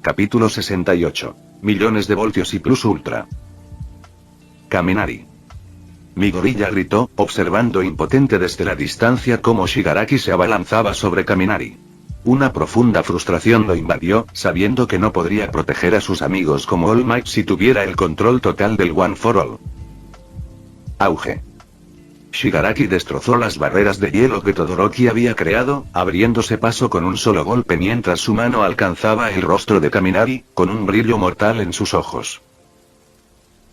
Capítulo 68. Millones de voltios y plus ultra. Kaminari. Midoriya gritó, observando impotente desde la distancia cómo Shigaraki se abalanzaba sobre Kaminari. Una profunda frustración lo invadió, sabiendo que no podría proteger a sus amigos como All Might si tuviera el control total del One for All. Auge. Shigaraki destrozó las barreras de hielo que Todoroki había creado, abriéndose paso con un solo golpe mientras su mano alcanzaba el rostro de Kaminari, con un brillo mortal en sus ojos.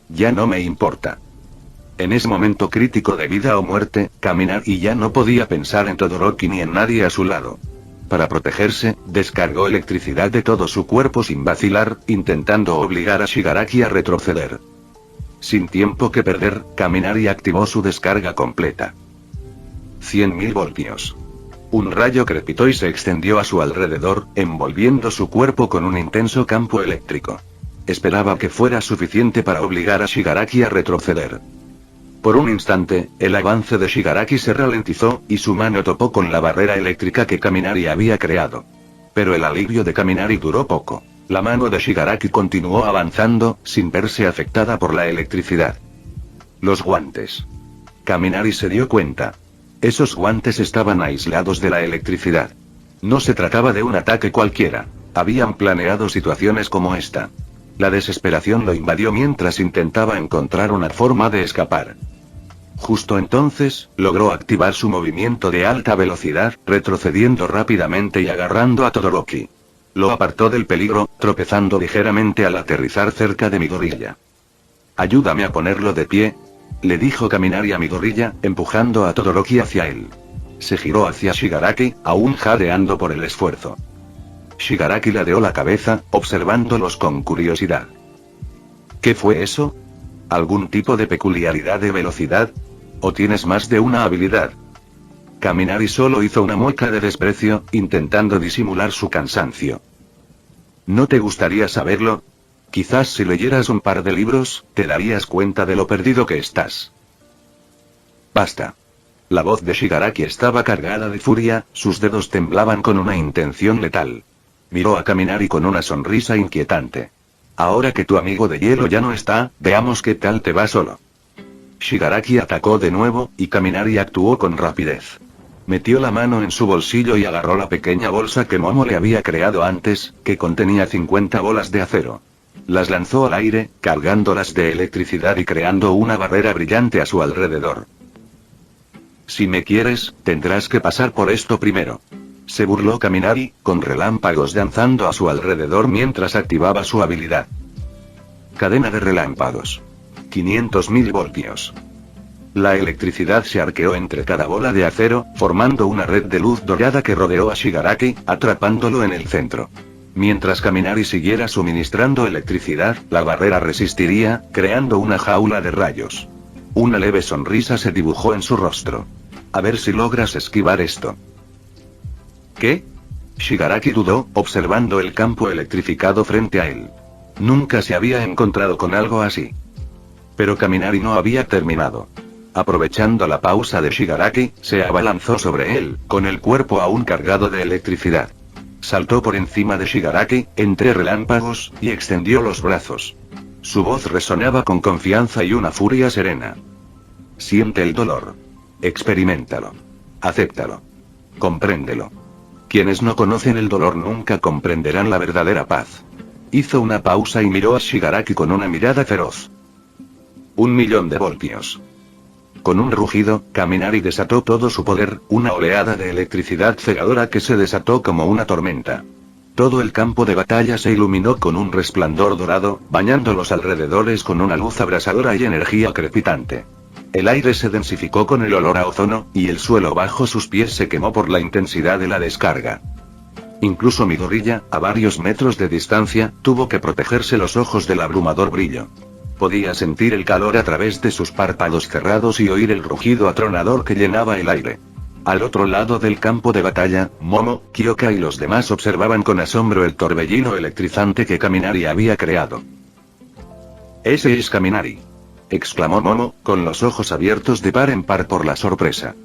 Ya no me importa. En ese momento crítico de vida o muerte, Kaminari ya no podía pensar en Todoroki ni en nadie a su lado. Para protegerse, descargó electricidad de todo su cuerpo sin vacilar, intentando obligar a Shigaraki a retroceder. Sin tiempo que perder, Kaminari activó su descarga completa. 100.000 voltios. Un rayo crepitó y se extendió a su alrededor, envolviendo su cuerpo con un intenso campo eléctrico. Esperaba que fuera suficiente para obligar a Shigaraki a retroceder. Por un instante, el avance de Shigaraki se ralentizó, y su mano topó con la barrera eléctrica que Kaminari había creado. Pero el alivio de Kaminari duró poco. La mano de Shigaraki continuó avanzando, sin verse afectada por la electricidad. Los guantes. Kaminari se dio cuenta. Esos guantes estaban aislados de la electricidad. No se trataba de un ataque cualquiera. Habían planeado situaciones como esta. La desesperación lo invadió mientras intentaba encontrar una forma de escapar. Justo entonces, logró activar su movimiento de alta velocidad, retrocediendo rápidamente y agarrando a Todoroki. Lo apartó del peligro, tropezando ligeramente al aterrizar cerca de Midoriya. «Ayúdame a ponerlo de pie», le dijo Kaminari a Midoriya, empujando a Todoroki hacia él. Se giró hacia Shigaraki, aún jadeando por el esfuerzo. Shigaraki ladeó la cabeza, observándolos con curiosidad. «¿Qué fue eso? ¿Algún tipo de peculiaridad de velocidad? ¿O tienes más de una habilidad?» Kaminari solo hizo una mueca de desprecio, intentando disimular su cansancio. ¿No te gustaría saberlo? Quizás si leyeras un par de libros, te darías cuenta de lo perdido que estás. Basta. La voz de Shigaraki estaba cargada de furia, sus dedos temblaban con una intención letal. Miró a Kaminari con una sonrisa inquietante. Ahora que tu amigo de hielo ya no está, veamos qué tal te va solo. Shigaraki atacó de nuevo, y Kaminari actuó con rapidez. Metió la mano en su bolsillo y agarró la pequeña bolsa que Momo le había creado antes, que contenía 50 bolas de acero. Las lanzó al aire, cargándolas de electricidad y creando una barrera brillante a su alrededor. Si me quieres, tendrás que pasar por esto primero. Se burló Kaminari, con relámpagos danzando a su alrededor mientras activaba su habilidad. Cadena de relámpagos. 500.000 voltios. La electricidad se arqueó entre cada bola de acero, formando una red de luz dorada que rodeó a Shigaraki, atrapándolo en el centro. Mientras Kaminari siguiera suministrando electricidad, la barrera resistiría, creando una jaula de rayos. Una leve sonrisa se dibujó en su rostro. A ver si logras esquivar esto. ¿Qué? Shigaraki dudó, observando el campo electrificado frente a él. Nunca se había encontrado con algo así. Pero Kaminari no había terminado. Aprovechando la pausa de Shigaraki, se abalanzó sobre él, con el cuerpo aún cargado de electricidad. Saltó por encima de Shigaraki, entre relámpagos, y extendió los brazos. Su voz resonaba con confianza y una furia serena. Siente el dolor. Experiméntalo. Acéptalo. Compréndelo. Quienes no conocen el dolor nunca comprenderán la verdadera paz. Hizo una pausa y miró a Shigaraki con una mirada feroz. 1.000.000 de voltios. Con un rugido, Kaminari desató todo su poder, una oleada de electricidad cegadora que se desató como una tormenta. Todo el campo de batalla se iluminó con un resplandor dorado, bañando los alrededores con una luz abrasadora y energía crepitante. El aire se densificó con el olor a ozono, y el suelo bajo sus pies se quemó por la intensidad de la descarga. Incluso Midoriya, a varios metros de distancia, tuvo que protegerse los ojos del abrumador brillo. Podía sentir el calor a través de sus párpados cerrados y oír el rugido atronador que llenaba el aire. Al otro lado del campo de batalla, Momo, Kyoka y los demás observaban con asombro el torbellino electrizante que Kaminari había creado. «Ese es Kaminari», exclamó Momo, con los ojos abiertos de par en par por la sorpresa.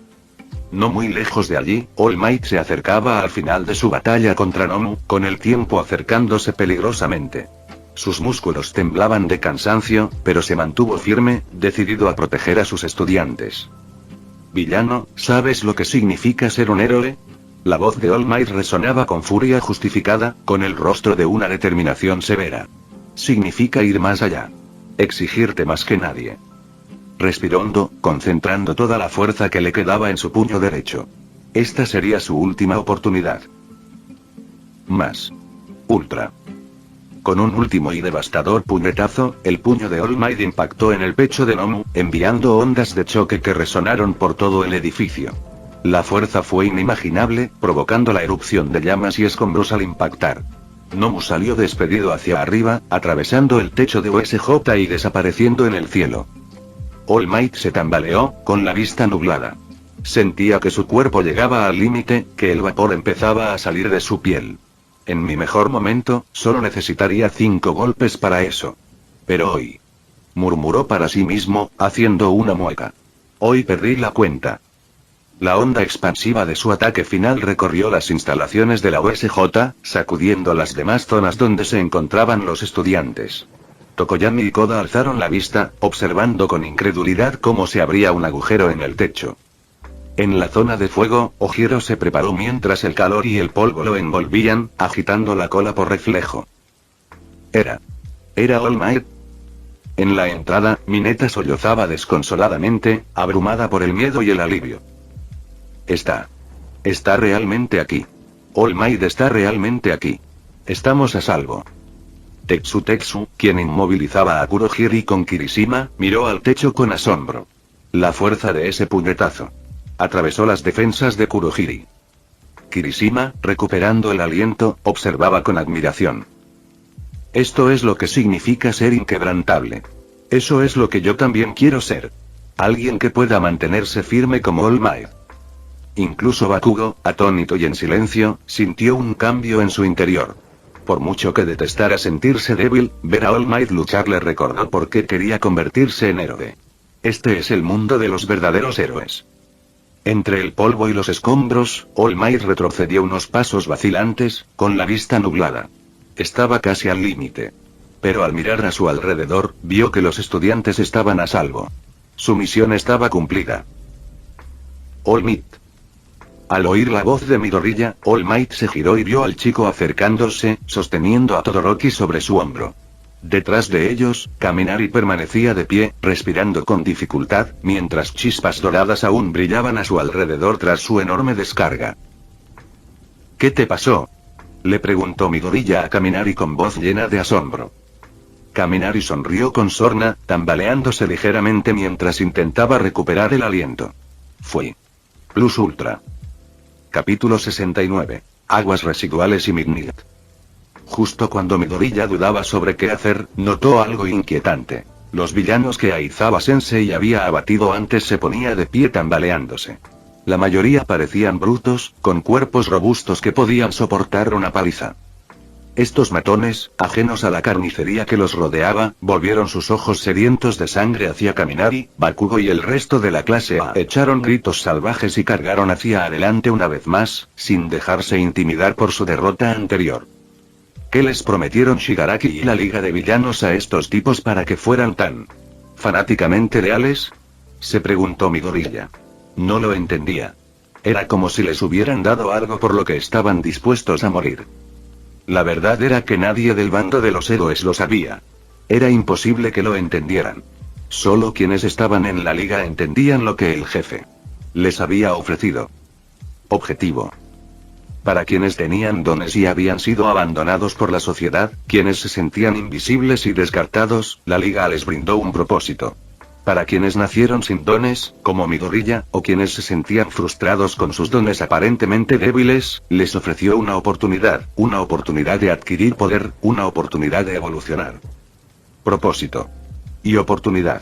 No muy lejos de allí, All Might se acercaba al final de su batalla contra Nomu, con el tiempo acercándose peligrosamente. Sus músculos temblaban de cansancio, pero se mantuvo firme, decidido a proteger a sus estudiantes. Villano, ¿sabes lo que significa ser un héroe? La voz de All Might resonaba con furia justificada, con el rostro de una determinación severa. Significa ir más allá. Exigirte más que nadie. Respiró hondo, concentrando toda la fuerza que le quedaba en su puño derecho. Esta sería su última oportunidad. Más. Ultra. Con un último y devastador puñetazo, el puño de All Might impactó en el pecho de Nomu, enviando ondas de choque que resonaron por todo el edificio. La fuerza fue inimaginable, provocando la erupción de llamas y escombros al impactar. Nomu salió despedido hacia arriba, atravesando el techo de USJ y desapareciendo en el cielo. All Might se tambaleó, con la vista nublada. Sentía que su cuerpo llegaba al límite, que el vapor empezaba a salir de su piel. En mi mejor momento, solo necesitaría 5 golpes para eso. Pero hoy. Murmuró para sí mismo, haciendo una mueca. Hoy perdí la cuenta. La onda expansiva de su ataque final recorrió las instalaciones de la USJ, sacudiendo las demás zonas donde se encontraban los estudiantes. Tokoyami y Koda alzaron la vista, observando con incredulidad cómo se abría un agujero en el techo. En la zona de fuego, Ojiro se preparó mientras el calor y el polvo lo envolvían, agitando la cola por reflejo. ¿Era All Might? En la entrada, Mineta sollozaba desconsoladamente, abrumada por el miedo y el alivio. Está realmente aquí. All Might está realmente aquí. Estamos a salvo. Tetsu, quien inmovilizaba a Kurohiri con Kirishima, miró al techo con asombro. La fuerza de ese puñetazo atravesó las defensas de Kurohiri. Kirishima, recuperando el aliento, observaba con admiración. Esto es lo que significa ser inquebrantable. Eso es lo que yo también quiero ser. Alguien que pueda mantenerse firme como All Might. Incluso Bakugo, atónito y en silencio, sintió un cambio en su interior. Por mucho que detestara sentirse débil, ver a All Might luchar le recordó por qué quería convertirse en héroe. Este es el mundo de los verdaderos héroes. Entre el polvo y los escombros, All Might retrocedió unos pasos vacilantes, con la vista nublada. Estaba casi al límite. Pero al mirar a su alrededor, vio que los estudiantes estaban a salvo. Su misión estaba cumplida. All Might. Al oír la voz de Midoriya, All Might se giró y vio al chico acercándose, sosteniendo a Todoroki sobre su hombro. Detrás de ellos, Kaminari permanecía de pie, respirando con dificultad, mientras chispas doradas aún brillaban a su alrededor tras su enorme descarga. ¿Qué te pasó?, le preguntó Midoriya a Kaminari con voz llena de asombro. Kaminari sonrió con sorna, tambaleándose ligeramente mientras intentaba recuperar el aliento. Fui. Plus Ultra. Capítulo 69. Aguas residuales y Midnight. Justo cuando Midoriya dudaba sobre qué hacer, notó algo inquietante. Los villanos que Aizawa Sensei había abatido antes se ponía de pie tambaleándose. La mayoría parecían brutos, con cuerpos robustos que podían soportar una paliza. Estos matones, ajenos a la carnicería que los rodeaba, volvieron sus ojos sedientos de sangre hacia Kaminari, Bakugo y el resto de la clase A. Echaron gritos salvajes y cargaron hacia adelante una vez más, sin dejarse intimidar por su derrota anterior. ¿Qué les prometieron Shigaraki y la Liga de Villanos a estos tipos para que fueran tan fanáticamente leales?, se preguntó Midoriya. No lo entendía. Era como si les hubieran dado algo por lo que estaban dispuestos a morir. La verdad era que nadie del bando de los héroes lo sabía. Era imposible que lo entendieran. Solo quienes estaban en la liga entendían lo que el jefe les había ofrecido. Objetivo. Para quienes tenían dones y habían sido abandonados por la sociedad, quienes se sentían invisibles y descartados, la liga les brindó un propósito. Para quienes nacieron sin dones, como Midoriya, o quienes se sentían frustrados con sus dones aparentemente débiles, les ofreció una oportunidad de adquirir poder, una oportunidad de evolucionar. Propósito. Y oportunidad.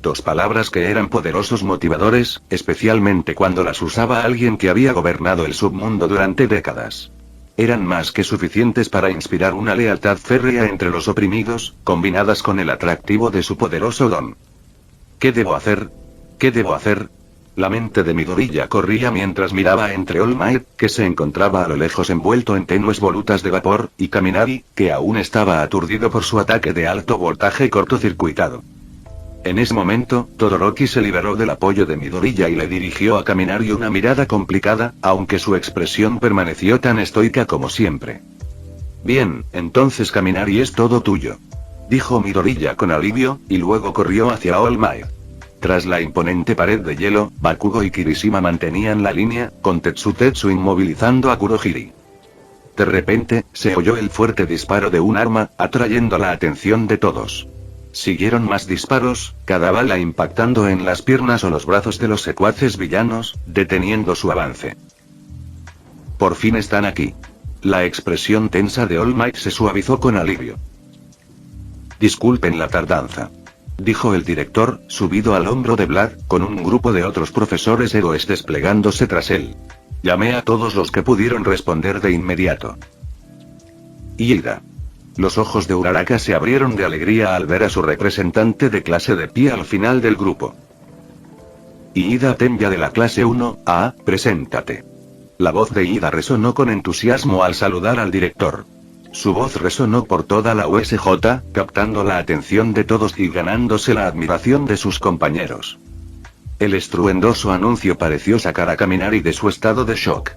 Dos palabras que eran poderosos motivadores, especialmente cuando las usaba alguien que había gobernado el submundo durante décadas. Eran más que suficientes para inspirar una lealtad férrea entre los oprimidos, combinadas con el atractivo de su poderoso don. ¿Qué debo hacer? ¿Qué debo hacer? La mente de Midoriya corría mientras miraba entre All Might, que se encontraba a lo lejos envuelto en tenues volutas de vapor, y Kaminari, que aún estaba aturdido por su ataque de alto voltaje cortocircuitado. En ese momento, Todoroki se liberó del apoyo de Midoriya y le dirigió a Kaminari una mirada complicada, aunque su expresión permaneció tan estoica como siempre. Bien, entonces Kaminari es todo tuyo, dijo Midoriya con alivio, y luego corrió hacia All Might. Tras la imponente pared de hielo, Bakugo y Kirishima mantenían la línea, con Tetsu inmovilizando a Kurohiri. De repente, se oyó el fuerte disparo de un arma, atrayendo la atención de todos. Siguieron más disparos, cada bala impactando en las piernas o los brazos de los secuaces villanos, deteniendo su avance. Por fin están aquí. La expresión tensa de All Might se suavizó con alivio. Disculpen la tardanza, dijo el director, subido al hombro de Vlad, con un grupo de otros profesores héroes desplegándose tras él. Llamé a todos los que pudieron responder de inmediato. Ida. Los ojos de Uraraka se abrieron de alegría al ver a su representante de clase de pie al final del grupo. Ida Tenbya de la clase 1A, preséntate. La voz de Ida resonó con entusiasmo al saludar al director. Su voz resonó por toda la USJ, captando la atención de todos y ganándose la admiración de sus compañeros. El estruendoso anuncio pareció sacar a Kaminari de su estado de shock.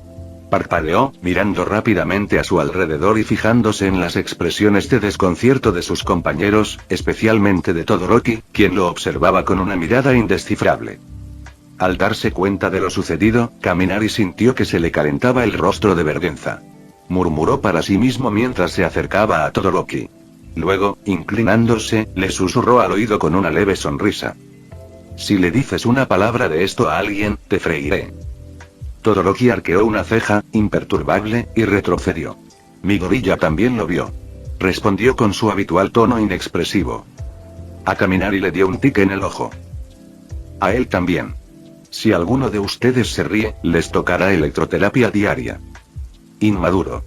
Parpadeó, mirando rápidamente a su alrededor y fijándose en las expresiones de desconcierto de sus compañeros, especialmente de Todoroki, quien lo observaba con una mirada indescifrable. Al darse cuenta de lo sucedido, Kaminari sintió que se le calentaba el rostro de vergüenza. Murmuró para sí mismo mientras se acercaba a Todoroki. Luego, inclinándose, le susurró al oído con una leve sonrisa. Si le dices una palabra de esto a alguien, te freiré. Todoroki arqueó una ceja, imperturbable, y retrocedió. Midoriya también lo vio. Respondió con su habitual tono inexpresivo. A Kaminari le dio un tic en el ojo. A él también. Si alguno de ustedes se ríe, les tocará electroterapia diaria. Inmaduro,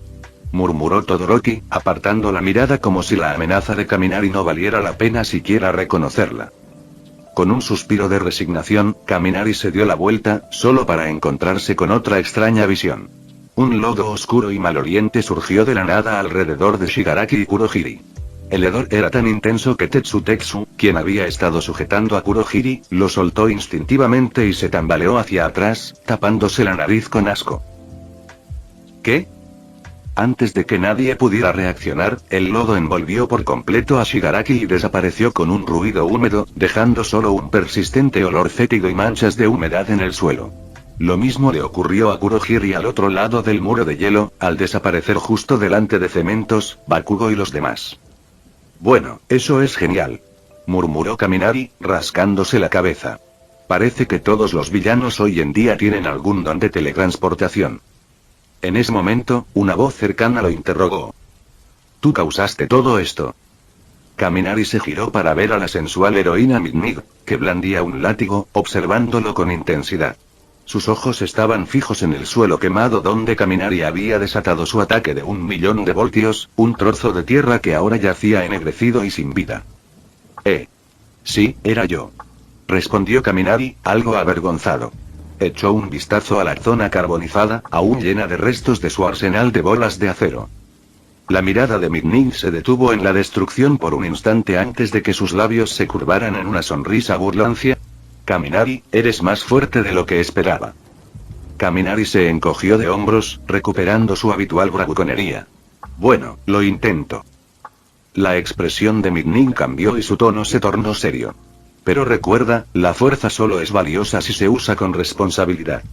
murmuró Todoroki, apartando la mirada como si la amenaza de Kaminari no valiera la pena siquiera reconocerla. Con un suspiro de resignación, Kaminari se dio la vuelta, solo para encontrarse con otra extraña visión. Un lodo oscuro y maloliente surgió de la nada alrededor de Shigaraki y Kurohiri. El hedor era tan intenso que Tetsu, quien había estado sujetando a Kurohiri, lo soltó instintivamente y se tambaleó hacia atrás, tapándose la nariz con asco. ¿Qué? Antes de que nadie pudiera reaccionar, el lodo envolvió por completo a Shigaraki y desapareció con un ruido húmedo, dejando solo un persistente olor fétido y manchas de humedad en el suelo. Lo mismo le ocurrió a Kurohiri al otro lado del muro de hielo, al desaparecer justo delante de Cementos, Bakugo y los demás. Bueno, eso es genial, murmuró Kaminari, rascándose la cabeza. Parece que todos los villanos hoy en día tienen algún don de teletransportación. En ese momento, una voz cercana lo interrogó. ¿Tú causaste todo esto? Kaminari se giró para ver a la sensual heroína Midnight, que blandía un látigo, observándolo con intensidad. Sus ojos estaban fijos en el suelo quemado donde Kaminari había desatado su ataque de 1.000.000 de voltios, un trozo de tierra que ahora yacía ennegrecido y sin vida. Sí, era yo, respondió Kaminari, algo avergonzado. Echó un vistazo a la zona carbonizada, aún llena de restos de su arsenal de bolas de acero. La mirada de Midnight se detuvo en la destrucción por un instante antes de que sus labios se curvaran en una sonrisa burlancia. Kaminari, eres más fuerte de lo que esperaba. Kaminari se encogió de hombros, recuperando su habitual bravuconería. Bueno, lo intento. La expresión de Midnight cambió y su tono se tornó serio. Pero recuerda, la fuerza solo es valiosa si se usa con responsabilidad.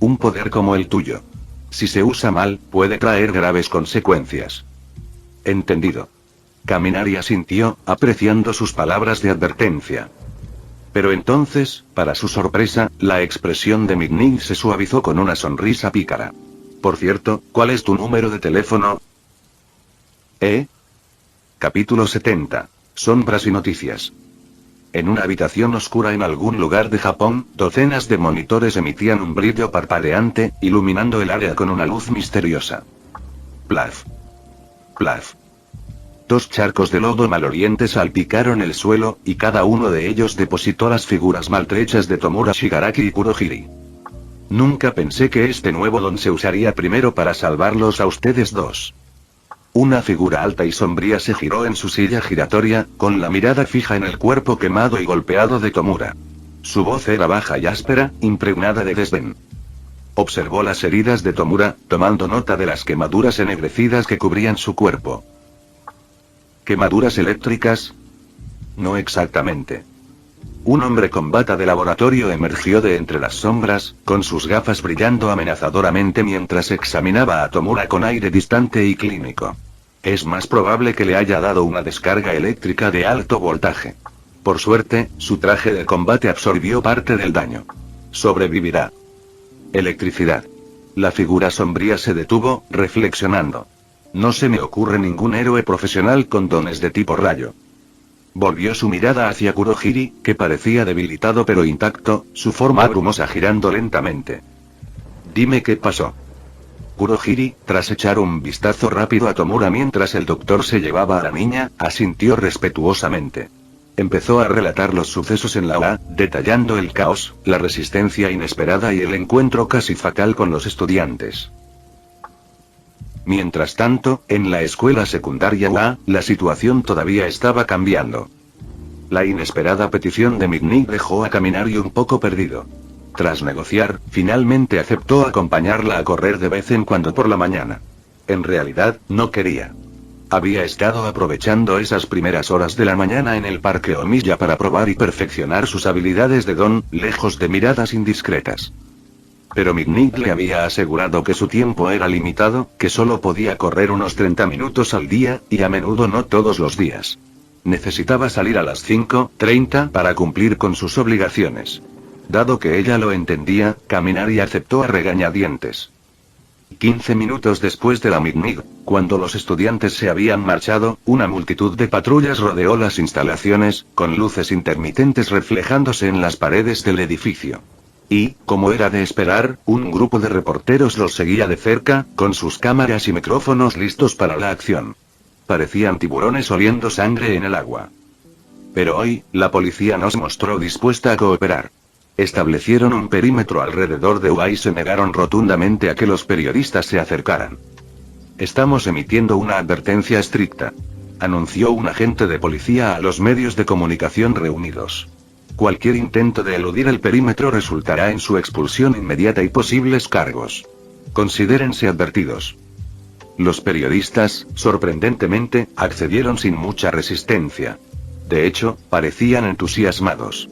Un poder como el tuyo. Si se usa mal, puede traer graves consecuencias. Entendido. Kaminari asintió, apreciando sus palabras de advertencia. Pero entonces, para su sorpresa, la expresión de Midnight se suavizó con una sonrisa pícara. Por cierto, ¿cuál es tu número de teléfono? Capítulo 70. Sombras y noticias. En una habitación oscura en algún lugar de Japón, docenas de monitores emitían un brillo parpadeante, iluminando el área con una luz misteriosa. Plaf. Plaf. 2 charcos de lodo maloliente salpicaron el suelo, y cada uno de ellos depositó las figuras maltrechas de Tomura Shigaraki y Kurohiri. Nunca pensé que este nuevo don se usaría primero para salvarlos a ustedes dos. Una figura alta y sombría se giró en su silla giratoria, con la mirada fija en el cuerpo quemado y golpeado de Tomura. Su voz era baja y áspera, impregnada de desdén. Observó las heridas de Tomura, tomando nota de las quemaduras ennegrecidas que cubrían su cuerpo. ¿Quemaduras eléctricas? No exactamente. Un hombre con bata de laboratorio emergió de entre las sombras, con sus gafas brillando amenazadoramente mientras examinaba a Tomura con aire distante y clínico. Es más probable que le haya dado una descarga eléctrica de alto voltaje. Por suerte, su traje de combate absorbió parte del daño. Sobrevivirá. Electricidad. La figura sombría se detuvo, reflexionando. No se me ocurre ningún héroe profesional con dones de tipo rayo. Volvió su mirada hacia Kurohiri, que parecía debilitado pero intacto, su forma brumosa girando lentamente. Dime qué pasó. Kurohiri, tras echar un vistazo rápido a Tomura mientras el doctor se llevaba a la niña, asintió respetuosamente. Empezó a relatar los sucesos en la UA, detallando el caos, la resistencia inesperada y el encuentro casi fatal con los estudiantes. Mientras tanto, en la escuela secundaria UA, la situación todavía estaba cambiando. La inesperada petición de Mitnick dejó a Kaminari un poco perdido. Tras negociar, finalmente aceptó acompañarla a correr de vez en cuando por la mañana. En realidad, no quería. Había estado aprovechando esas primeras horas de la mañana en el parque Omiya para probar y perfeccionar sus habilidades de don, lejos de miradas indiscretas. Pero Mitnick le había asegurado que su tiempo era limitado, que solo podía correr unos 30 minutos al día, y a menudo no todos los días. Necesitaba salir a las 5:30 para cumplir con sus obligaciones. Dado que ella lo entendía, Kaminari aceptó a regañadientes. 15 minutos después de la Mitnick, cuando los estudiantes se habían marchado, una multitud de patrullas rodeó las instalaciones, con luces intermitentes reflejándose en las paredes del edificio. Y, como era de esperar, un grupo de reporteros los seguía de cerca, con sus cámaras y micrófonos listos para la acción. Parecían tiburones oliendo sangre en el agua. Pero hoy, la policía no se mostró dispuesta a cooperar. Establecieron un perímetro alrededor de UA y se negaron rotundamente a que los periodistas se acercaran. Estamos emitiendo una advertencia estricta, anunció un agente de policía a los medios de comunicación reunidos. Cualquier intento de eludir el perímetro resultará en su expulsión inmediata y posibles cargos. Considérense advertidos. Los periodistas, sorprendentemente, accedieron sin mucha resistencia. De hecho, parecían entusiasmados.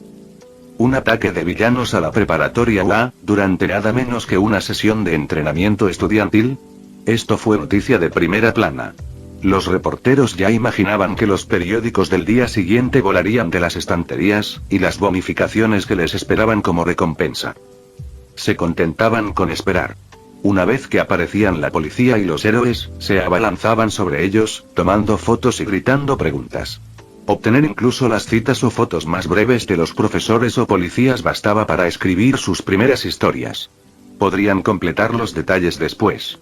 Un ataque de villanos a la preparatoria UA, durante nada menos que una sesión de entrenamiento estudiantil. Esto fue noticia de primera plana. Los reporteros ya imaginaban que los periódicos del día siguiente volarían de las estanterías, y las bonificaciones que les esperaban como recompensa. Se contentaban con esperar. Una vez que aparecían la policía y los héroes, se abalanzaban sobre ellos, tomando fotos y gritando preguntas. Obtener incluso las citas o fotos más breves de los profesores o policías bastaba para escribir sus primeras historias. Podrían completar los detalles después.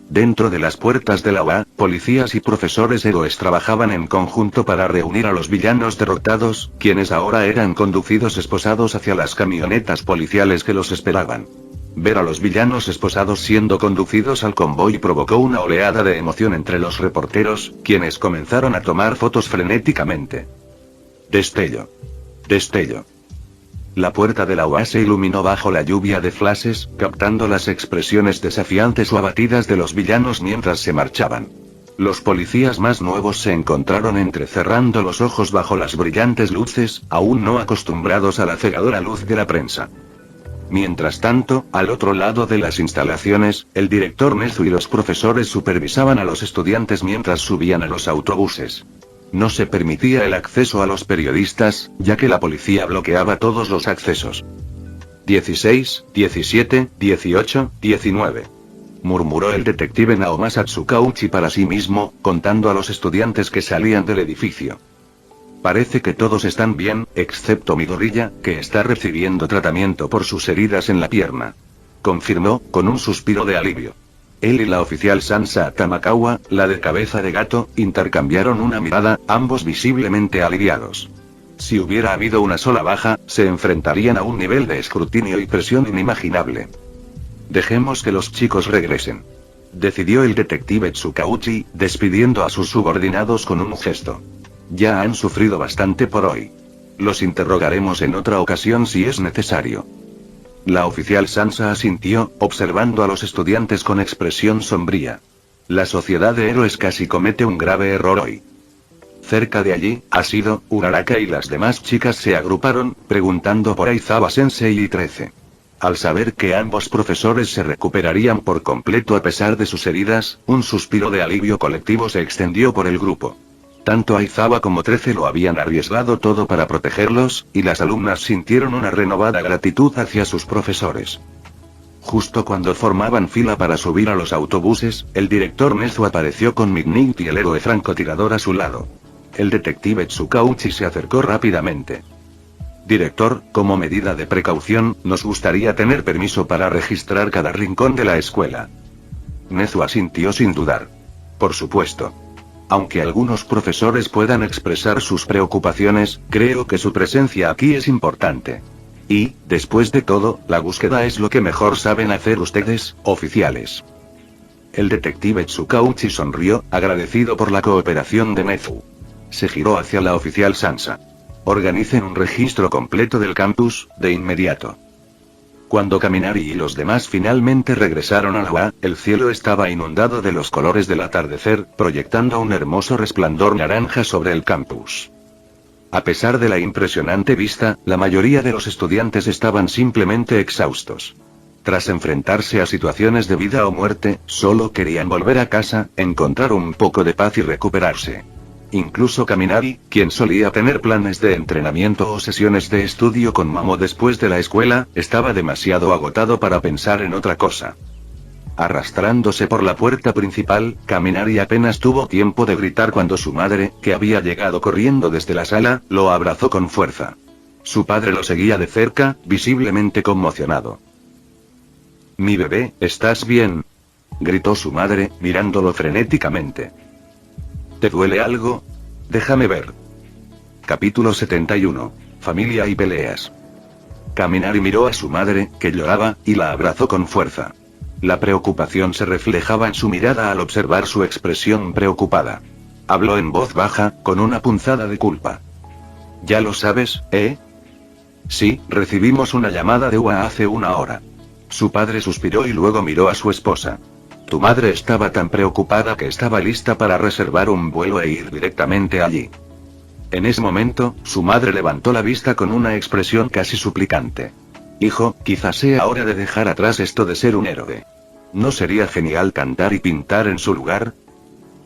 Dentro de las puertas de la UA, policías y profesores héroes trabajaban en conjunto para reunir a los villanos derrotados, quienes ahora eran conducidos esposados hacia las camionetas policiales que los esperaban. Ver a los villanos esposados siendo conducidos al convoy provocó una oleada de emoción entre los reporteros, quienes comenzaron a tomar fotos frenéticamente. Destello. Destello. La puerta de la UA se iluminó bajo la lluvia de flashes, captando las expresiones desafiantes o abatidas de los villanos mientras se marchaban. Los policías más nuevos se encontraron entrecerrando los ojos bajo las brillantes luces, aún no acostumbrados a la cegadora luz de la prensa. Mientras tanto, al otro lado de las instalaciones, el director Nezu y los profesores supervisaban a los estudiantes mientras subían a los autobuses. No se permitía el acceso a los periodistas, ya que la policía bloqueaba todos los accesos. 16, 17, 18, 19. Murmuró el detective Naomasa Tsukauchi para sí mismo, contando a los estudiantes que salían del edificio. Parece que todos están bien, excepto Midoriya, que está recibiendo tratamiento por sus heridas en la pierna. Confirmó, con un suspiro de alivio. Él y la oficial Sansa Tamakawa, la de cabeza de gato, intercambiaron una mirada, ambos visiblemente aliviados. Si hubiera habido una sola baja, se enfrentarían a un nivel de escrutinio y presión inimaginable. Dejemos que los chicos regresen, decidió el detective Tsukauchi, despidiendo a sus subordinados con un gesto. Ya han sufrido bastante por hoy. Los interrogaremos en otra ocasión si es necesario. La oficial Sansa asintió, observando a los estudiantes con expresión sombría. La sociedad de héroes casi comete un grave error hoy. Cerca de allí, Ashido, Uraraka y las demás chicas se agruparon, preguntando por Aizawa Sensei y 13. Al saber que ambos profesores se recuperarían por completo a pesar de sus heridas, un suspiro de alivio colectivo se extendió por el grupo. Tanto Aizawa como 13 lo habían arriesgado todo para protegerlos, y las alumnas sintieron una renovada gratitud hacia sus profesores. Justo cuando formaban fila para subir a los autobuses, el director Nezu apareció con Midnight y el héroe francotirador a su lado. El detective Tsukauchi se acercó rápidamente. Director, como medida de precaución, nos gustaría tener permiso para registrar cada rincón de la escuela. Nezu asintió sin dudar. Por supuesto. Aunque algunos profesores puedan expresar sus preocupaciones, creo que su presencia aquí es importante. Y, después de todo, la búsqueda es lo que mejor saben hacer ustedes, oficiales. El detective Tsukauchi sonrió, agradecido por la cooperación de Nezu. Se giró hacia la oficial Sansa. Organicen un registro completo del campus, de inmediato. Cuando Kaminari y los demás finalmente regresaron a la UA, el cielo estaba inundado de los colores del atardecer, proyectando un hermoso resplandor naranja sobre el campus. A pesar de la impresionante vista, la mayoría de los estudiantes estaban simplemente exhaustos. Tras enfrentarse a situaciones de vida o muerte, solo querían volver a casa, encontrar un poco de paz y recuperarse. Incluso Kaminari, quien solía tener planes de entrenamiento o sesiones de estudio con Mamo después de la escuela, estaba demasiado agotado para pensar en otra cosa. Arrastrándose por la puerta principal, Kaminari apenas tuvo tiempo de gritar cuando su madre, que había llegado corriendo desde la sala, lo abrazó con fuerza. Su padre lo seguía de cerca, visiblemente conmocionado. «Mi bebé, ¿estás bien?», gritó su madre, mirándolo frenéticamente. ¿Te duele algo? Déjame ver. Capítulo 71. Familia y peleas. Kaminari miró a su madre, que lloraba, y la abrazó con fuerza. La preocupación se reflejaba en su mirada al observar su expresión preocupada. Habló en voz baja, con una punzada de culpa. «Ya lo sabes, ¿eh?» «Sí, recibimos una llamada de UA hace una hora». Su padre suspiró y luego miró a su esposa. Tu madre estaba tan preocupada que estaba lista para reservar un vuelo e ir directamente allí. En ese momento, su madre levantó la vista con una expresión casi suplicante. Hijo, quizás sea hora de dejar atrás esto de ser un héroe. ¿No sería genial cantar y pintar en su lugar?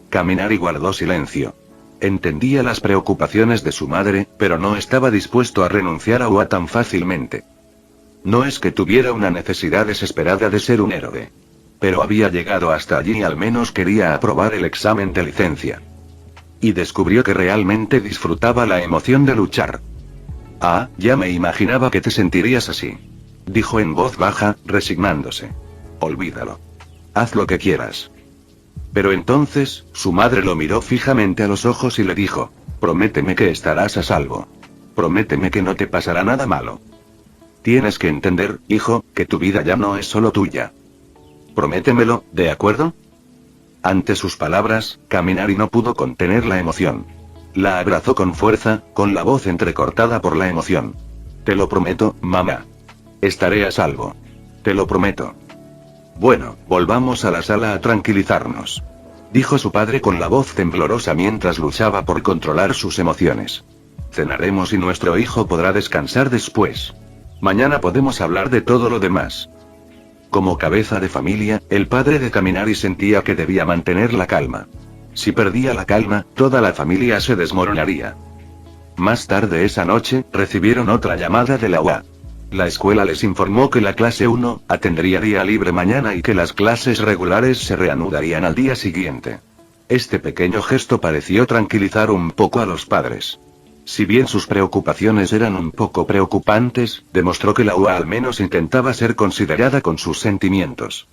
Kaminari guardó silencio. Entendía las preocupaciones de su madre, pero no estaba dispuesto a renunciar a UA tan fácilmente. No es que tuviera una necesidad desesperada de ser un héroe. Pero había llegado hasta allí y al menos quería aprobar el examen de licencia. Y descubrió que realmente disfrutaba la emoción de luchar. Ah, ya me imaginaba que te sentirías así. Dijo en voz baja, resignándose. Olvídalo. Haz lo que quieras. Pero entonces, su madre lo miró fijamente a los ojos y le dijo, prométeme que estarás a salvo. Prométeme que no te pasará nada malo. Tienes que entender, hijo, que tu vida ya no es solo tuya. Prométemelo, ¿de acuerdo? Ante sus palabras, Kaminari no pudo contener la emoción. La abrazó con fuerza, con la voz entrecortada por la emoción. Te lo prometo, mamá. Estaré a salvo. Te lo prometo. Bueno, volvamos a la sala a tranquilizarnos. Dijo su padre con la voz temblorosa mientras luchaba por controlar sus emociones. Cenaremos y nuestro hijo podrá descansar después. Mañana podemos hablar de todo lo demás. Como cabeza de familia, el padre de Kaminari sentía que debía mantener la calma. Si perdía la calma, toda la familia se desmoronaría. Más tarde esa noche, recibieron otra llamada de la UA. La escuela les informó que la clase 1 tendría día libre mañana y que las clases regulares se reanudarían al día siguiente. Este pequeño gesto pareció tranquilizar un poco a los padres. Si bien sus preocupaciones eran un poco preocupantes, demostró que la UA al menos intentaba ser considerada con sus sentimientos.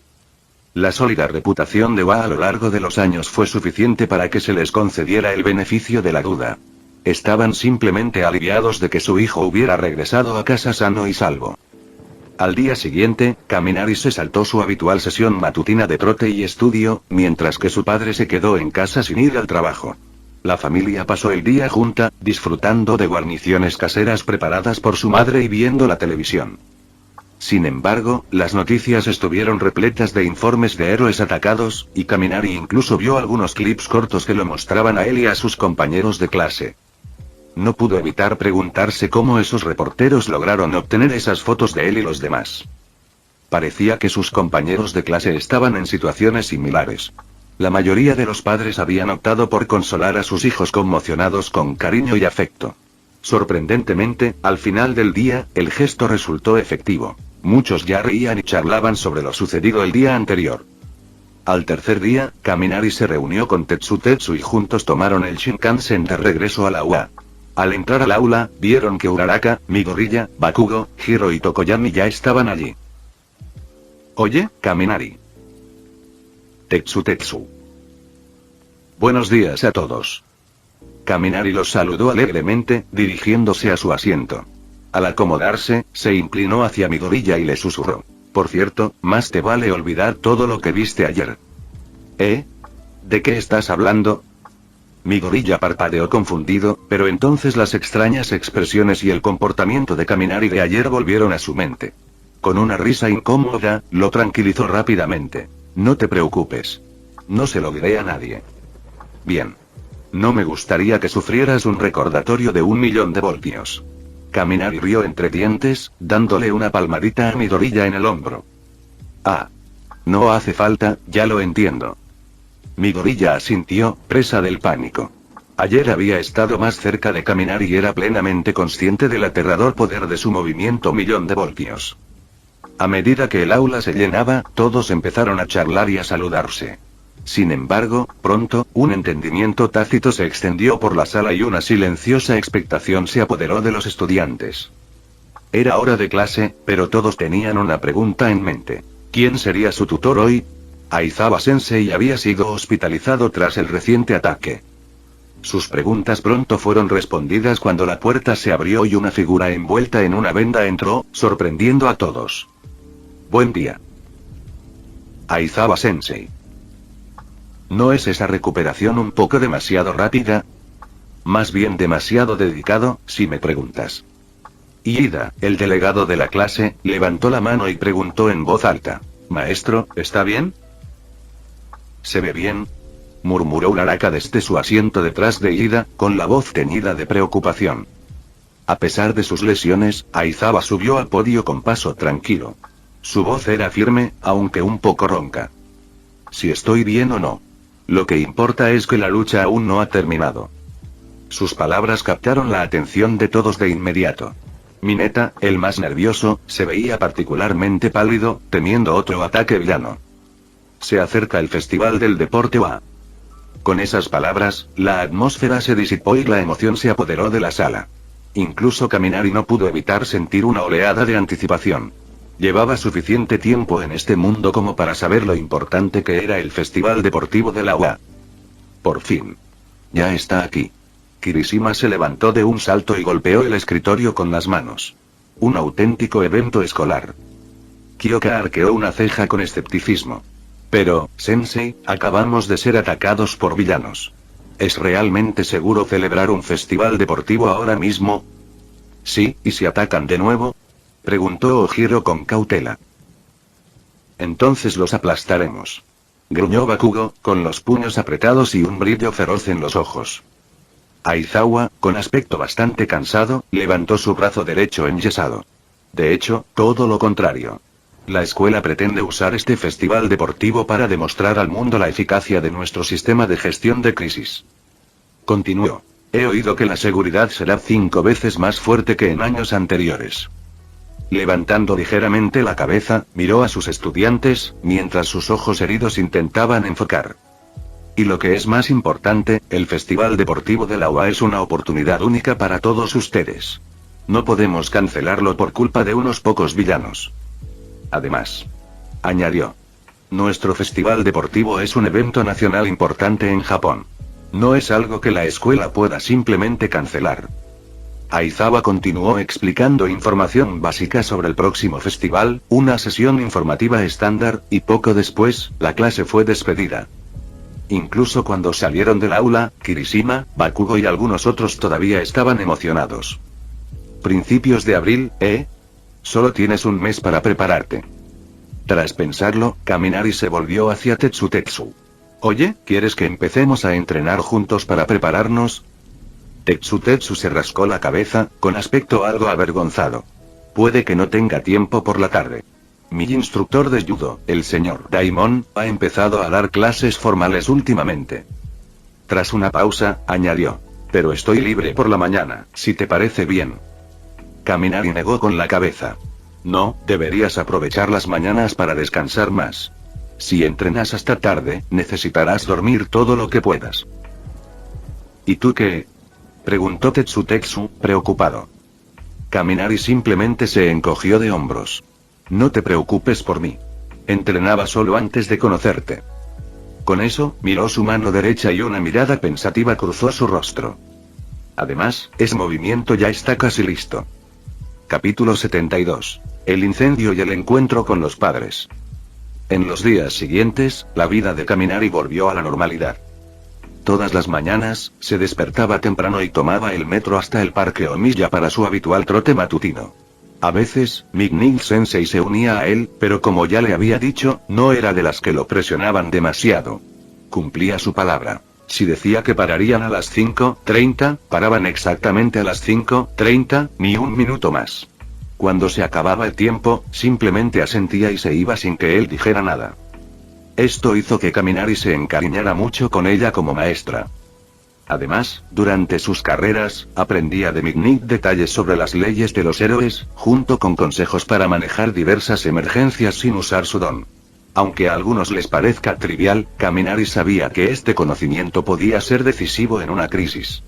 La sólida reputación de Wa a lo largo de los años fue suficiente para que se les concediera el beneficio de la duda. Estaban simplemente aliviados de que su hijo hubiera regresado a casa sano y salvo. Al día siguiente, Kaminari se saltó su habitual sesión matutina de trote y estudio, mientras que su padre se quedó en casa sin ir al trabajo. La familia pasó el día junta, disfrutando de guarniciones caseras preparadas por su madre y viendo la televisión. Sin embargo, las noticias estuvieron repletas de informes de héroes atacados, y Kaminari incluso vio algunos clips cortos que lo mostraban a él y a sus compañeros de clase. No pudo evitar preguntarse cómo esos reporteros lograron obtener esas fotos de él y los demás. Parecía que sus compañeros de clase estaban en situaciones similares. La mayoría de los padres habían optado por consolar a sus hijos conmocionados con cariño y afecto. Sorprendentemente, al final del día, el gesto resultó efectivo. Muchos ya reían y charlaban sobre lo sucedido el día anterior. Al tercer día, Kaminari se reunió con Tetsu y juntos tomaron el Shinkansen de regreso a la UA. Al entrar al aula, vieron que Uraraka, Midoriya, Bakugo, Hiro y Tokoyami ya estaban allí. «Oye, Kaminari». Tetsu. «Buenos días a todos». Kaminari los saludó alegremente, dirigiéndose a su asiento. Al acomodarse, se inclinó hacia Midoriya y le susurró. «Por cierto, más te vale olvidar todo lo que viste ayer». «¿Eh? ¿De qué estás hablando?» Midoriya parpadeó confundido, pero entonces las extrañas expresiones y el comportamiento de Kaminari de ayer volvieron a su mente. Con una risa incómoda, lo tranquilizó rápidamente. «No te preocupes. No se lo diré a nadie». «Bien. No me gustaría que sufrieras un recordatorio de 1.000.000 de voltios». Kaminari rió entre dientes, dándole una palmadita a Midoriya en el hombro. «Ah. No hace falta, ya lo entiendo». Midoriya asintió, presa del pánico. Ayer había estado más cerca de Kaminari y era plenamente consciente del aterrador poder de su movimiento 1.000.000 de voltios. A medida que el aula se llenaba, todos empezaron a charlar y a saludarse. Sin embargo, pronto, un entendimiento tácito se extendió por la sala y una silenciosa expectación se apoderó de los estudiantes. Era hora de clase, pero todos tenían una pregunta en mente. ¿Quién sería su tutor hoy? Aizawa Sensei había sido hospitalizado tras el reciente ataque. Sus preguntas pronto fueron respondidas cuando la puerta se abrió y una figura envuelta en una venda entró, sorprendiendo a todos. «Buen día». «Aizawa Sensei». ¿No es esa recuperación un poco demasiado rápida? Más bien demasiado dedicado, si me preguntas. Ida, el delegado de la clase, levantó la mano y preguntó en voz alta. «Maestro, ¿está bien?» «Se ve bien», murmuró Uraraka desde su asiento detrás de Ida, con la voz teñida de preocupación. A pesar de sus lesiones, Aizawa subió al podio con paso tranquilo. Su voz era firme, aunque un poco ronca. «Si estoy bien o no. Lo que importa es que la lucha aún no ha terminado». Sus palabras captaron la atención de todos de inmediato. Mineta, el más nervioso, se veía particularmente pálido, temiendo otro ataque villano. «Se acerca el Festival del Deporte WA». Con esas palabras, la atmósfera se disipó y la emoción se apoderó de la sala. Incluso Kaminari no pudo evitar sentir una oleada de anticipación. Llevaba suficiente tiempo en este mundo como para saber lo importante que era el Festival Deportivo de la UA. Por fin. Ya está aquí. Kirishima se levantó de un salto y golpeó el escritorio con las manos. Un auténtico evento escolar. Kyoka arqueó una ceja con escepticismo. Pero, Sensei, acabamos de ser atacados por villanos. ¿Es realmente seguro celebrar un festival deportivo ahora mismo? Sí, ¿y si atacan de nuevo?, preguntó Ojiro con cautela. Entonces los aplastaremos. Gruñó Bakugo, con los puños apretados y un brillo feroz en los ojos. Aizawa, con aspecto bastante cansado, levantó su brazo derecho enyesado. De hecho, todo lo contrario. La escuela pretende usar este festival deportivo para demostrar al mundo la eficacia de nuestro sistema de gestión de crisis. Continuó. He oído que la seguridad será 5 veces más fuerte que en años anteriores. Levantando ligeramente la cabeza, miró a sus estudiantes, mientras sus ojos heridos intentaban enfocar. Y lo que es más importante, el Festival Deportivo de la UA es una oportunidad única para todos ustedes. No podemos cancelarlo por culpa de unos pocos villanos. Además, añadió, Nuestro festival deportivo es un evento nacional importante en Japón. No es algo que la escuela pueda simplemente cancelar. Aizawa continuó explicando información básica sobre el próximo festival, una sesión informativa estándar, y poco después, la clase fue despedida. Incluso cuando salieron del aula, Kirishima, Bakugo y algunos otros todavía estaban emocionados. Principios de abril, ¿eh? Solo tienes un mes para prepararte. Tras pensarlo, Kaminari se volvió hacia Tetsu. Oye, ¿quieres que empecemos a entrenar juntos para prepararnos? Tetsu se rascó la cabeza, con aspecto algo avergonzado. Puede que no tenga tiempo por la tarde. Mi instructor de judo, el señor Daimon, ha empezado a dar clases formales últimamente. Tras una pausa, añadió. Pero estoy libre por la mañana, si te parece bien. Kaminari negó con la cabeza. No, deberías aprovechar las mañanas para descansar más. Si entrenas hasta tarde, necesitarás dormir todo lo que puedas. ¿Y tú qué? Preguntó Tetsu, preocupado. Kaminari simplemente se encogió de hombros. No te preocupes por mí. Entrenaba solo antes de conocerte. Con eso, miró su mano derecha y una mirada pensativa cruzó su rostro. Además, ese movimiento ya está casi listo. Capítulo 72. El incendio y el encuentro con los padres. En los días siguientes, la vida de Kaminari volvió a la normalidad. Todas las mañanas, se despertaba temprano y tomaba el metro hasta el parque Omiya para su habitual trote matutino. A veces, Mignin-sensei se unía a él, pero como ya le había dicho, no era de las que lo presionaban demasiado. Cumplía su palabra. Si decía que pararían a las 5:30, paraban exactamente a las 5:30, ni un minuto más. Cuando se acababa el tiempo, simplemente asentía y se iba sin que él dijera nada. Esto hizo que Kaminari se encariñara mucho con ella como maestra. Además, durante sus carreras, aprendía de Mignin detalles sobre las leyes de los héroes, junto con consejos para manejar diversas emergencias sin usar su don. Aunque a algunos les parezca trivial, Kaminari sabía que este conocimiento podía ser decisivo en una crisis.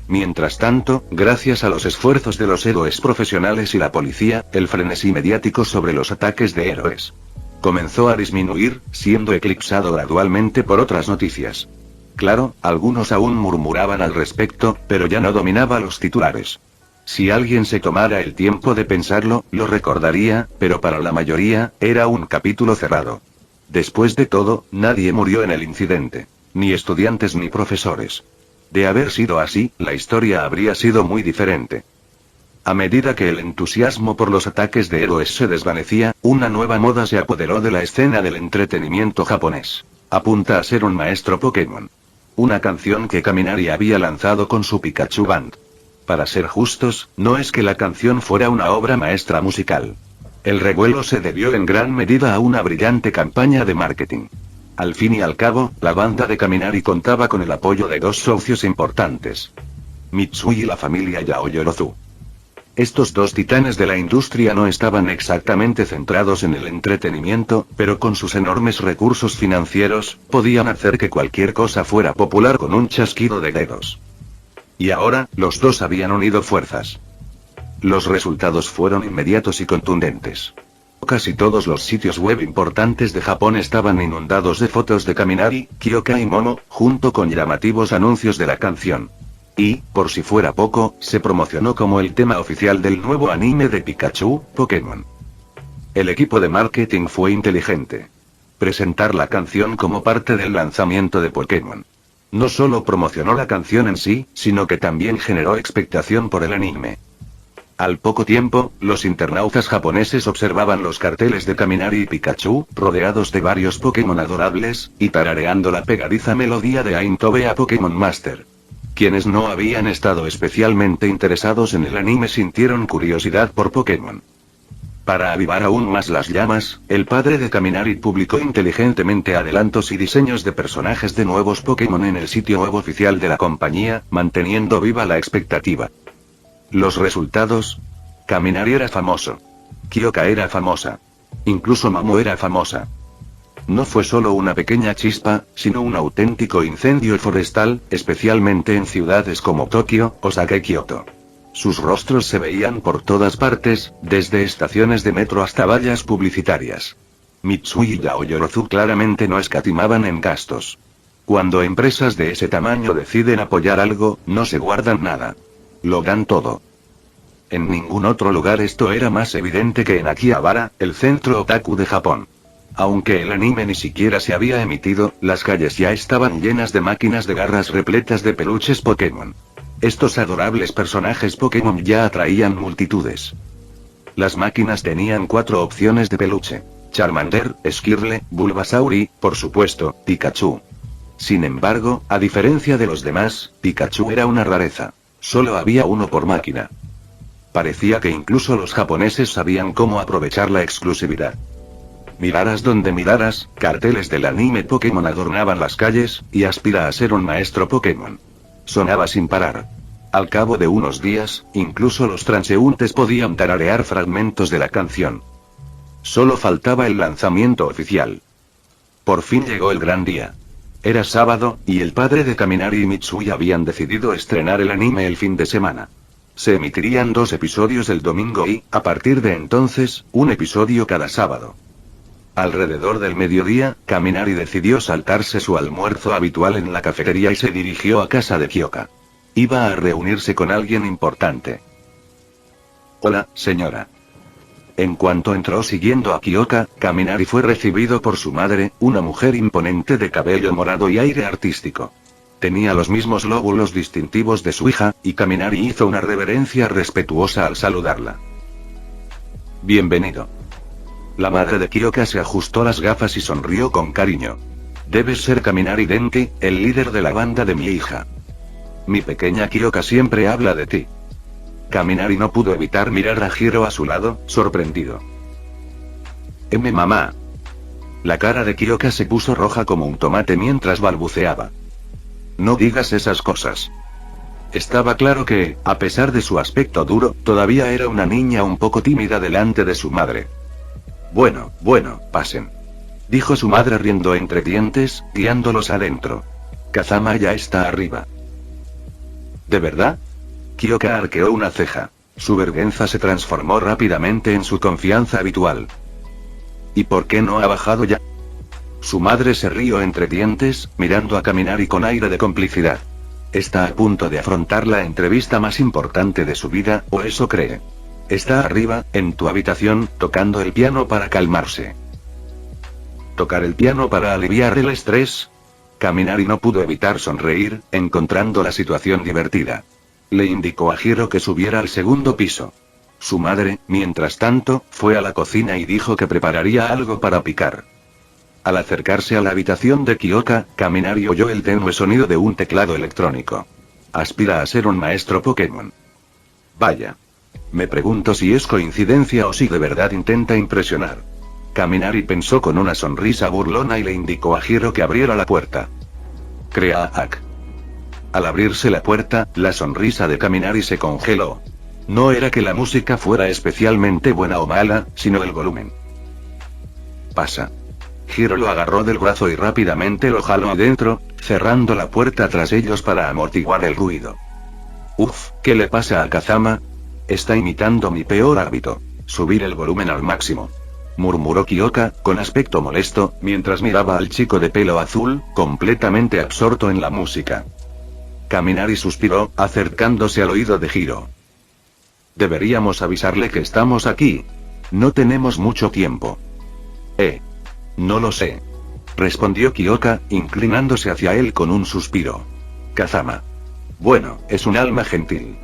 Mientras tanto, gracias a los esfuerzos de los héroes profesionales y la policía, el frenesí mediático sobre los ataques de héroes comenzó a disminuir, siendo eclipsado gradualmente por otras noticias. Claro, algunos aún murmuraban al respecto, pero ya no dominaba los titulares. Si alguien se tomara el tiempo de pensarlo, lo recordaría, pero para la mayoría, era un capítulo cerrado. Después de todo, nadie murió en el incidente. Ni estudiantes ni profesores. De haber sido así, la historia habría sido muy diferente. A medida que el entusiasmo por los ataques de héroes se desvanecía, una nueva moda se apoderó de la escena del entretenimiento japonés. Apunta a ser un maestro Pokémon. Una canción que Kaminari había lanzado con su Pikachu Band. Para ser justos, no es que la canción fuera una obra maestra musical. El revuelo se debió en gran medida a una brillante campaña de marketing. Al fin y al cabo, la banda de Kaminari contaba con el apoyo de dos socios importantes. Mitsui y la familia Yaoyorozu. Estos dos titanes de la industria no estaban exactamente centrados en el entretenimiento, pero con sus enormes recursos financieros, podían hacer que cualquier cosa fuera popular con un chasquido de dedos. Y ahora, los dos habían unido fuerzas. Los resultados fueron inmediatos y contundentes. Casi todos los sitios web importantes de Japón estaban inundados de fotos de Kaminari, Kyoka y Momo, junto con llamativos anuncios de la canción. Y, por si fuera poco, se promocionó como el tema oficial del nuevo anime de Pikachu, Pokémon. El equipo de marketing fue inteligente. Presentar la canción como parte del lanzamiento de Pokémon. No solo promocionó la canción en sí, sino que también generó expectación por el anime. Al poco tiempo, los internautas japoneses observaban los carteles de Kaminari y Pikachu, rodeados de varios Pokémon adorables, y tarareando la pegadiza melodía de Aintobe a Pokémon Master. Quienes no habían estado especialmente interesados en el anime sintieron curiosidad por Pokémon. Para avivar aún más las llamas, el padre de Kaminari publicó inteligentemente adelantos y diseños de personajes de nuevos Pokémon en el sitio web oficial de la compañía, manteniendo viva la expectativa. Los resultados: Kaminari era famoso. Kyoka era famosa. Incluso Momo era famosa. No fue solo una pequeña chispa, sino un auténtico incendio forestal, especialmente en ciudades como Tokio, Osaka y Kioto. Sus rostros se veían por todas partes, desde estaciones de metro hasta vallas publicitarias. Mitsui y Yaoyorozu claramente no escatimaban en gastos. Cuando empresas de ese tamaño deciden apoyar algo, no se guardan nada. Lo dan todo. En ningún otro lugar esto era más evidente que en Akihabara, el centro otaku de Japón. Aunque el anime ni siquiera se había emitido, las calles ya estaban llenas de máquinas de garras repletas de peluches Pokémon. Estos adorables personajes Pokémon ya atraían multitudes. Las máquinas tenían 4 opciones de peluche: Charmander, Skirle, Bulbasaur y, por supuesto, Pikachu. Sin embargo, a diferencia de los demás, Pikachu era una rareza. Solo había uno por máquina. Parecía que incluso los japoneses sabían cómo aprovechar la exclusividad. Miraras donde miraras, carteles del anime Pokémon adornaban las calles, y aspira a ser un maestro Pokémon. Sonaba sin parar. Al cabo de unos días, incluso los transeúntes podían tararear fragmentos de la canción. Solo faltaba el lanzamiento oficial. Por fin llegó el gran día. Era sábado, y el padre de Kaminari y Mitsui habían decidido estrenar el anime el fin de semana. Se emitirían 2 episodios el domingo y, a partir de entonces, un episodio cada sábado. Alrededor del mediodía, Kaminari decidió saltarse su almuerzo habitual en la cafetería y se dirigió a casa de Kyoka. Iba a reunirse con alguien importante. Hola, señora. En cuanto entró siguiendo a Kyoka, Kaminari fue recibido por su madre, una mujer imponente de cabello morado y aire artístico. Tenía los mismos lóbulos distintivos de su hija, y Kaminari hizo una reverencia respetuosa al saludarla. Bienvenido. La madre de Kyoka se ajustó las gafas y sonrió con cariño. Debes ser Kaminari Denki, el líder de la banda de mi hija. Mi pequeña Kyoka siempre habla de ti. Kaminari no pudo evitar mirar a Hiro a su lado, sorprendido. Mamá. La cara de Kyoka se puso roja como un tomate mientras balbuceaba. No digas esas cosas. Estaba claro que, a pesar de su aspecto duro, todavía era una niña un poco tímida delante de su madre. Bueno, pasen. Dijo su madre riendo entre dientes, guiándolos adentro. Kazama ya está arriba. ¿De verdad? Kyoka arqueó una ceja. Su vergüenza se transformó rápidamente en su confianza habitual. ¿Y por qué no ha bajado ya? Su madre se rió entre dientes, mirando a Kaminari con aire de complicidad. Está a punto de afrontar la entrevista más importante de su vida, o eso cree. Está arriba, en tu habitación, tocando el piano para calmarse. ¿Tocar el piano para aliviar el estrés? Kaminari no pudo evitar sonreír, encontrando la situación divertida. Le indicó a Hiro que subiera al segundo piso. Su madre, mientras tanto, fue a la cocina y dijo que prepararía algo para picar. Al acercarse a la habitación de Kyoka, Kaminari oyó el tenue sonido de un teclado electrónico. Aspira a ser un maestro Pokémon. Vaya. Me pregunto si es coincidencia o si de verdad intenta impresionar. Kaminari pensó con una sonrisa burlona y le indicó a Hiro que abriera la puerta. Creaak. Al abrirse la puerta, la sonrisa de Kaminari se congeló. No era que la música fuera especialmente buena o mala, sino el volumen. Pasa. Hiro lo agarró del brazo y rápidamente lo jaló adentro, cerrando la puerta tras ellos para amortiguar el ruido. Uf, ¿qué le pasa a Kazama? Está imitando mi peor hábito, subir el volumen al máximo. Murmuró Kyoka, con aspecto molesto, mientras miraba al chico de pelo azul, completamente absorto en la música. Kaminari suspiró, acercándose al oído de Hiro. Deberíamos avisarle que estamos aquí. No tenemos mucho tiempo. No lo sé. Respondió Kyoka, inclinándose hacia él con un suspiro. Kazama. Bueno, es un alma gentil.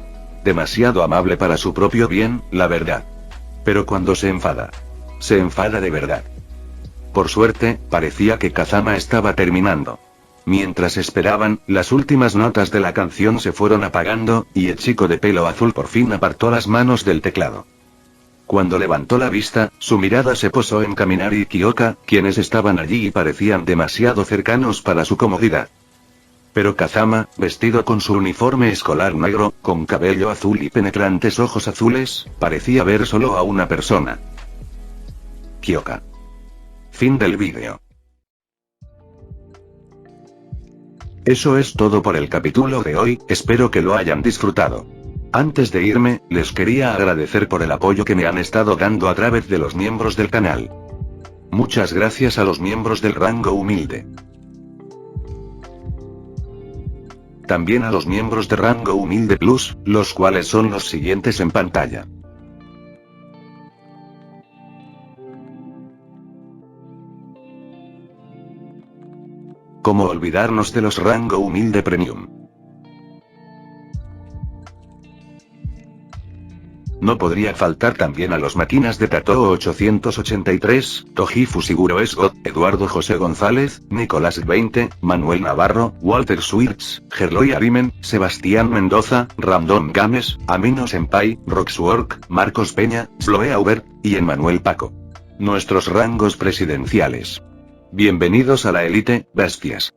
Demasiado amable para su propio bien, la verdad. Pero cuando se enfada de verdad. Por suerte, parecía que Kazama estaba terminando. Mientras esperaban, las últimas notas de la canción se fueron apagando, y el chico de pelo azul por fin apartó las manos del teclado. Cuando levantó la vista, su mirada se posó en Kaminari y Kyoka, quienes estaban allí y parecían demasiado cercanos para su comodidad. Pero Kazama, vestido con su uniforme escolar negro, con cabello azul y penetrantes ojos azules, parecía ver solo a una persona. Kyoka. Fin del vídeo. Eso es todo por el capítulo de hoy, espero que lo hayan disfrutado. Antes de irme, les quería agradecer por el apoyo que me han estado dando a través de los miembros del canal. Muchas gracias a los miembros del rango humilde. También a los miembros de rango humilde plus, los cuales son los siguientes en pantalla. ¿Cómo olvidarnos de los rango humilde premium? No podría faltar también a los máquinas de Tato 883, Toji Fusiguro Esgot, Eduardo José González, Nicolás 20, Manuel Navarro, Walter Swirtz, Gerloy Arimen, Sebastián Mendoza, Random Games, Amino Senpai, Roxwork, Marcos Peña, Sloe Aubert, y Emmanuel Paco. Nuestros rangos presidenciales. Bienvenidos a la élite, bestias.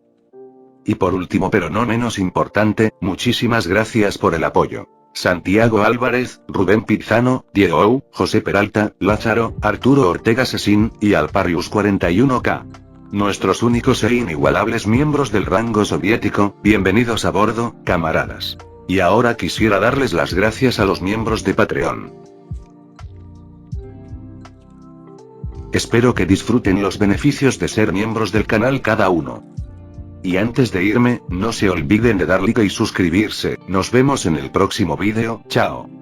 Y por último pero no menos importante, muchísimas gracias por el apoyo. Santiago Álvarez, Rubén Pizano, Diego Ou, José Peralta, Lázaro, Arturo Ortega Sesín, y Alparius 41K. Nuestros únicos e inigualables miembros del rango soviético, bienvenidos a bordo, camaradas. Y ahora quisiera darles las gracias a los miembros de Patreon. Espero que disfruten los beneficios de ser miembros del canal cada uno. Y antes de irme, no se olviden de dar like y suscribirse. Nos vemos en el próximo vídeo, chao.